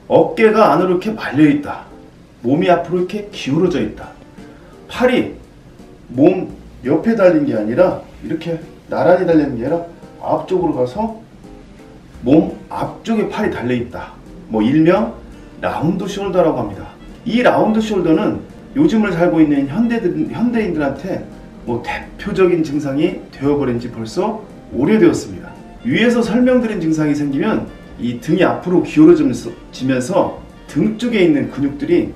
어깨가 안으로 이렇게 말려있다. 몸이 앞으로 이렇게 기울어져 있다. 팔이 몸 옆에 달린 게 아니라 이렇게 나란히 달리는 게 아니라 앞쪽으로 가서 몸 앞쪽에 팔이 달려있다. 뭐 일명 라운드 숄더라고 합니다. 이 라운드 숄더는 요즘을 살고 있는 현대인들한테 뭐 대표적인 증상이 되어버린 지 벌써 오래되었습니다. 위에서 설명드린 증상이 생기면 이 등이 앞으로 기울어지면서 등 쪽에 있는 근육들이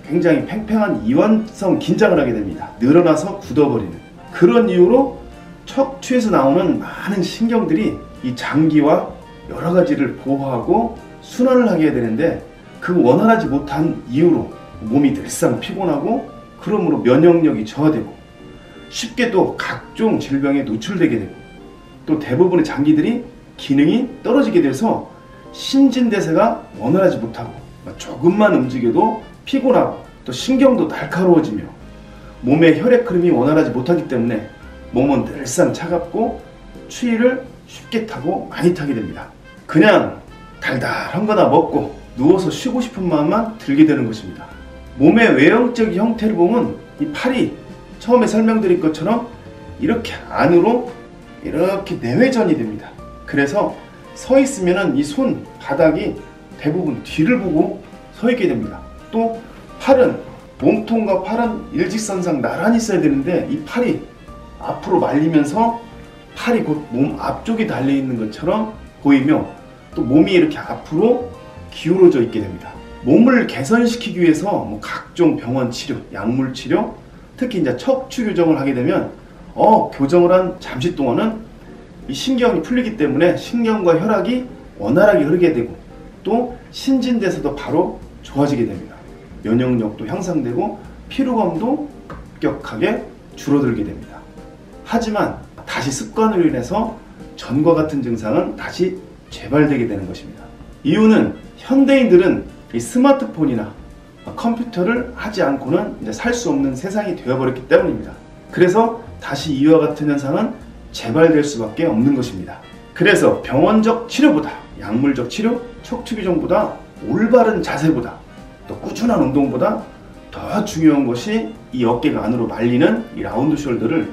굉장히 팽팽한 이완성 긴장을 하게 됩니다. 늘어나서 굳어버리는 그런 이유로 척추에서 나오는 많은 신경들이 이 장기와 여러 가지를 보호하고 순환을 하게 되는데 그 원활하지 못한 이유로 몸이 늘상 피곤하고 그러므로 면역력이 저하되고 쉽게 또 각종 질병에 노출되게 되고 또 대부분의 장기들이 기능이 떨어지게 돼서 신진대사가 원활하지 못하고 조금만 움직여도 피곤하고 또 신경도 날카로워지며 몸의 혈액 흐름이 원활하지 못하기 때문에 몸은 늘상 차갑고 추위를 쉽게 타고 많이 타게 됩니다. 그냥 달달한 거나 먹고 누워서 쉬고 싶은 마음만 들게 되는 것입니다. 몸의 외형적 형태를 보면 이 팔이 처음에 설명드린 것처럼 이렇게 안으로 이렇게 내회전이 됩니다. 그래서 서 있으면 이 손 바닥이 대부분 뒤를 보고 서 있게 됩니다. 또 팔은 몸통과 팔은 일직선상 나란히 있어야 되는데 이 팔이 앞으로 말리면서 팔이 곧 몸 앞쪽에 달려있는 것처럼 보이며 또 몸이 이렇게 앞으로 기울어져 있게 됩니다. 몸을 개선시키기 위해서 뭐 각종 병원 치료, 약물 치료, 특히 이제 척추 교정을 하게 되면 교정을 한 잠시 동안은 이 신경이 풀리기 때문에 신경과 혈액이 원활하게 흐르게 되고 또 신진대사도 바로 좋아지게 됩니다. 면역력도 향상되고 피로감도 급격하게 줄어들게 됩니다. 하지만 다시 습관으로 인해서 전과 같은 증상은 다시 재발되게 되는 것입니다. 이유는 현대인들은 이 스마트폰이나 컴퓨터를 하지 않고는 이제 살 수 없는 세상이 되어버렸기 때문입니다. 그래서 다시 이와 같은 현상은 재발될 수밖에 없는 것입니다. 그래서 병원적 치료보다 약물적 치료, 척추 교정보다 올바른 자세보다 또 꾸준한 운동보다 더 중요한 것이 이 어깨가 안으로 말리는 이 라운드 숄더를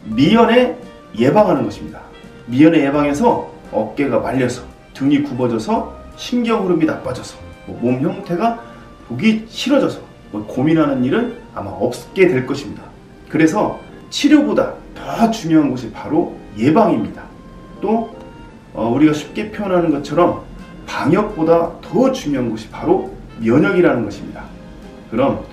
미연에 예방하는 것입니다. 미연에 예방해서 어깨가 말려서 등이 굽어져서 신경 흐름이 나빠져서 몸 형태가 보기 싫어져서 고민하는 일은 아마 없게 될 것입니다. 그래서 치료보다 더 중요한 것이 바로 예방입니다. 또 우리가 쉽게 표현하는 것처럼 방역보다 더 중요한 것이 바로 면역이라는 것입니다. 그럼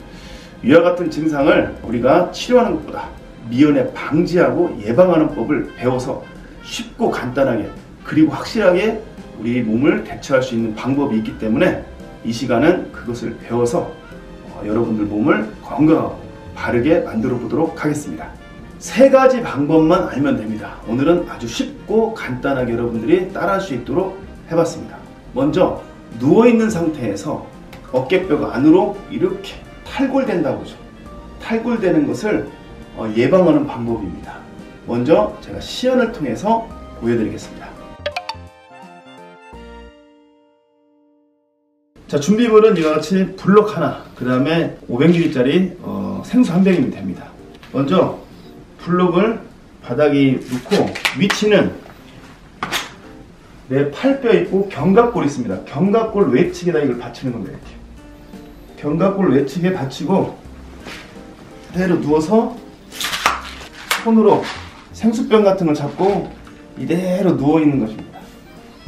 위와 같은 증상을 우리가 치료하는 것보다 미연에 방지하고 예방하는 법을 배워서 쉽고 간단하게 그리고 확실하게 우리 몸을 대처할 수 있는 방법이 있기 때문에 이 시간은 그것을 배워서 여러분들 몸을 건강하고 바르게 만들어 보도록 하겠습니다. 3가지 방법만 알면 됩니다. 오늘은 아주 쉽고 간단하게 여러분들이 따라할 수 있도록 해봤습니다. 먼저 누워있는 상태에서 어깨뼈가 안으로 이렇게 탈골된다고 하죠. 탈골되는 것을 예방하는 방법입니다. 먼저 제가 시연을 통해서 보여드리겠습니다. 자, 준비물은 이와 같이 블록 하나, 그 다음에 500ml짜리 생수 한 병이면 됩니다. 먼저 블록을 바닥에 놓고 위치는 내 팔뼈 있고 견갑골 있습니다. 견갑골 외측에다 이걸 받치는 겁니다. 이렇게 견갑골 외측에 받치고 그대로 누워서 손으로 생수병 같은 걸 잡고 이대로 누워있는 것입니다.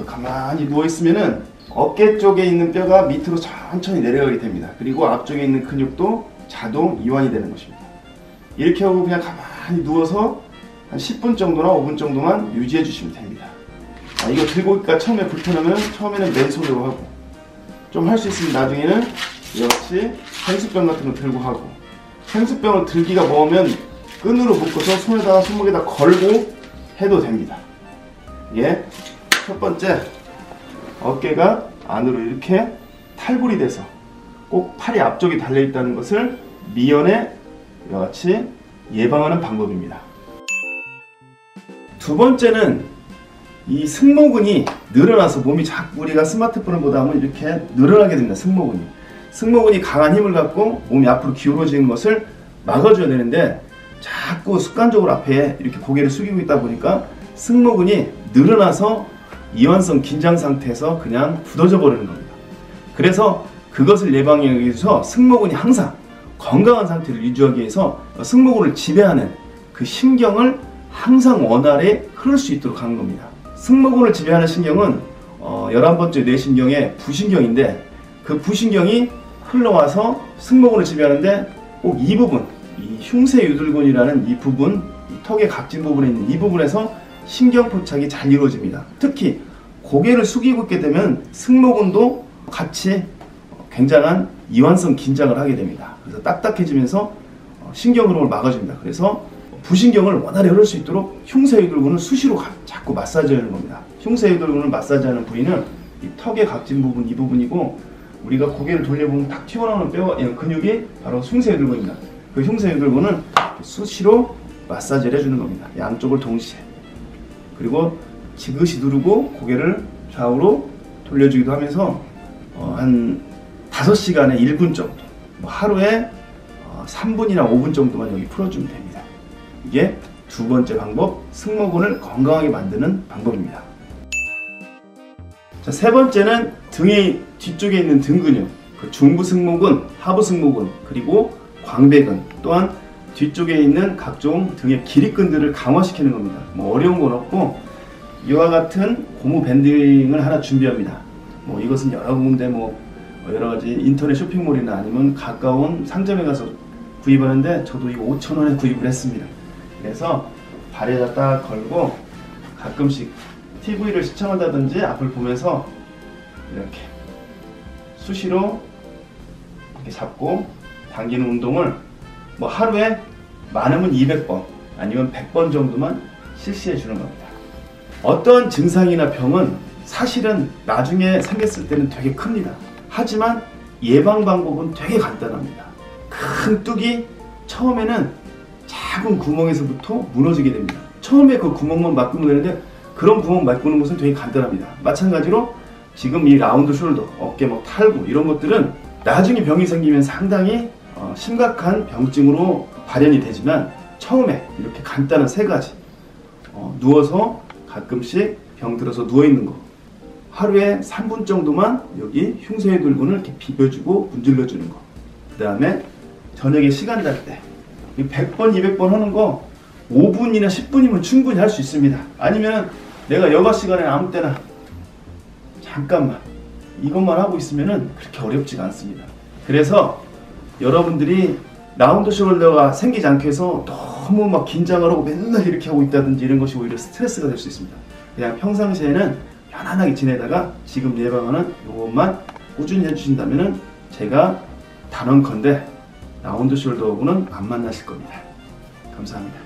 가만히 누워있으면은 어깨 쪽에 있는 뼈가 밑으로 천천히 내려가게 됩니다. 그리고 앞쪽에 있는 근육도 자동 이완이 되는 것입니다. 이렇게 하고 그냥 가만히 누워서 한 10분 정도나 5분 정도만 유지해 주시면 됩니다. 이거 들고 있다가 처음에 불편하면 처음에는 맨손으로 하고 좀 할 수 있으면 나중에는 이같이 생수병 같은 거 들고 하고 생수병을 들기가 뭐하면 끈으로 묶어서 손에다가 손목에다 걸고 해도 됩니다. 예, 첫 번째 어깨가 안으로 이렇게 탈골이 돼서 꼭 팔이 앞쪽에 달려있다는 것을 미연에 이와같이 예방하는 방법입니다. 두 번째는 이 승모근이 늘어나서 몸이 자꾸 우리가 스마트폰을 보다 보면 이렇게 늘어나게 됩니다. 승모근이 강한 힘을 갖고 몸이 앞으로 기울어지는 것을 막아줘야 되는데 자꾸 습관적으로 앞에 이렇게 고개를 숙이고 있다 보니까 승모근이 늘어나서 이완성 긴장 상태에서 그냥 굳어져 버리는 겁니다. 그래서 그것을 예방하기 위해서 승모근이 항상 건강한 상태를 유지하기 위해서 승모근을 지배하는 그 신경을 항상 원활히 흐를 수 있도록 하는 겁니다. 승모근을 지배하는 신경은 11번째 뇌신경의 부신경인데 그 부신경이 흘러와서 승모근을 지배하는데 꼭 이 부분, 이 흉쇄유들근이라는 이 부분, 이 턱의 각진 부분에 있는 이 부분에서 신경 포착이 잘 이루어집니다. 특히 고개를 숙이고 있게 되면 승모근도 같이 굉장한 이완성 긴장을 하게 됩니다. 그래서 딱딱해지면서 신경 흐름을 막아줍니다. 그래서 부신경을 원활히 흐를 수 있도록 흉쇄유들근을 수시로 자꾸 마사지하는 겁니다. 흉쇄유들근을 마사지하는 부위는 이 턱의 각진 부분 이 부분이고 우리가 고개를 돌려보면 딱 튀어나오는 근육이 바로 흉쇄유들근입니다. 그 흉쇄유들근을 수시로 마사지를 해주는 겁니다. 양쪽을 동시에. 그리고 지그시 누르고 고개를 좌우로 돌려주기도 하면서 한 5시간에 1분 정도, 하루에 3분이나 5분 정도만 여기 풀어주면 됩니다. 이게 두 번째 방법, 승모근을 건강하게 만드는 방법입니다. 자, 세 번째는 등의 뒤쪽에 있는 등 근육, 그 중부 승모근, 하부 승모근, 그리고 광배근, 또한 뒤쪽에 있는 각종 등의 기립근들을 강화시키는 겁니다. 뭐 어려운 건 없고 이와 같은 고무 밴딩을 하나 준비합니다. 뭐 이것은 여러 군데 여러 가지 인터넷 쇼핑몰이나 아니면 가까운 상점에 가서 구입하는데 저도 이거 5,000원에 구입을 했습니다. 그래서 발에다 딱 걸고 가끔씩 TV를 시청한다든지 앞을 보면서 이렇게 수시로 이렇게 잡고 당기는 운동을 하루에 많으면 200번 아니면 100번 정도만 실시해 주는 겁니다. 어떤 증상이나 병은 사실은 나중에 생겼을 때는 되게 큽니다. 하지만 예방 방법은 되게 간단합니다. 큰 뚝이 처음에는 작은 구멍에서부터 무너지게 됩니다. 처음에 그 구멍만 막으면 되는데 그런 구멍 막는 것은 되게 간단합니다. 마찬가지로 지금 이 라운드 숄더, 어깨 탈구 이런 것들은 나중에 병이 생기면 상당히 심각한 병증으로 발현이 되지만 처음에 이렇게 간단한 3가지 누워서 가끔씩 병 들어서 누워있는 거 하루에 3분 정도만 여기 흉쇄유들근을 이렇게 비벼주고 문질러주는 거 그 다음에 저녁에 시간 날 때 100번, 200번 하는 거 5분이나 10분이면 충분히 할 수 있습니다. 아니면 내가 여가 시간에 아무 때나 잠깐만 이것만 하고 있으면 그렇게 어렵지가 않습니다. 그래서 여러분들이 라운드 숄더가 생기지 않게 해서 너무 긴장을 하고 맨날 이렇게 하고 있다든지 이런 것이 오히려 스트레스가 될 수 있습니다. 그냥 평상시에는 편안하게 지내다가 지금 예방하는 이것만 꾸준히 해주신다면 제가 단언컨대 라운드 숄더하고는 안 만나실 겁니다. 감사합니다.